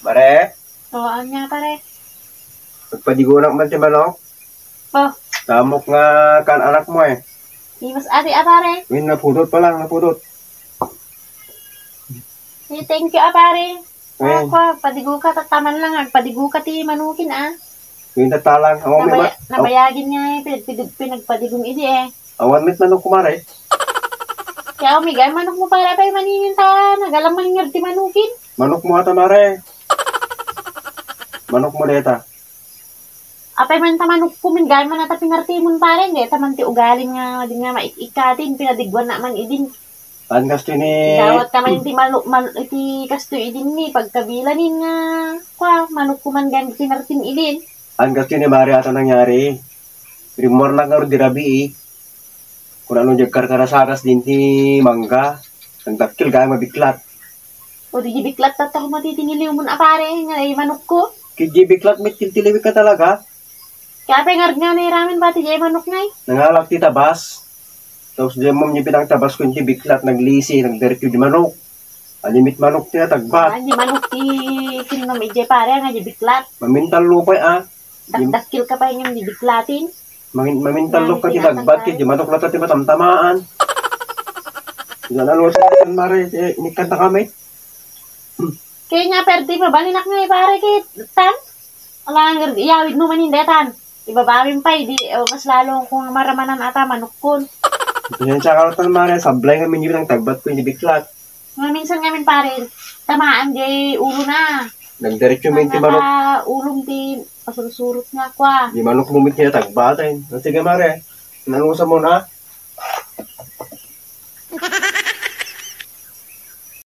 Mare, Oo, niya pare. magpadigunak man si manok. Oh, Tamok nga kan anak mo eh. imas ate pare. Win, napudot pa lang, napudot. Thank you pare. Win, Padigo ka, tataman lang. Padigo ka ti manukin win tatalang. Awan may Nabayagin nga pinagpadigong idi awan mit manok kumare. Kaya umigay manok mo para tayo maningin ta. Nagalang maningir ti manukin. Manok mo ata mare. Manok mo deta. Apay man tamanok kumin gay man ata pinartimon pare. Hindi taman ti ugaling nga di nga maikatin. Pinadigwan na man idin. An gasto ni... Dawat ka man iti kasto idin ni. Pagkabilanin nga. Manok kuman gan pinartim idin. An gasto ni mare ata nangyari. Rimor lang nga rin dirabi eh. Kung ano jagkar karasakas din ti mangga. Ang dakil kaya mabiklat. O di biklat tato ko matitiniliw mo na pare. Nga ay manok ko. Kiji biklat mit kiltiliwi ka talaga. Kaya pengar nga na iramin pati jay manok ngay. Nangalak ti tabas. Tapos di mo niya pinang tabas kung ti biklat, naglisi, nagdiretso di manok. Alimit manok ti natagbat. Di manok ti kinam ijay pare nga di biklat. Mamintal lupay ah. Dakdakil ka pa yung di biklatin. Mamintal lup ka ti nagbat ki, di manok na ti matamtamaan. Yan ano sa mare, nikanta kami. Kaya nga perdi pa balinak nga pare kit tan. Alang iyawid mo man hindetan. Ibabawin pa di mas lalo kung maramanan ata manukon. Yan sa karotan mare, sablay nga minyo ng tagbat ko yung biklat. Nga minsan ngamin pare, tamaan di ulo na. Nagdiretso mo yung ti manok. Ulong di pasursurot nga kwa. Di manok mumit niya tagbatin. Sige mare, nanusa mo na.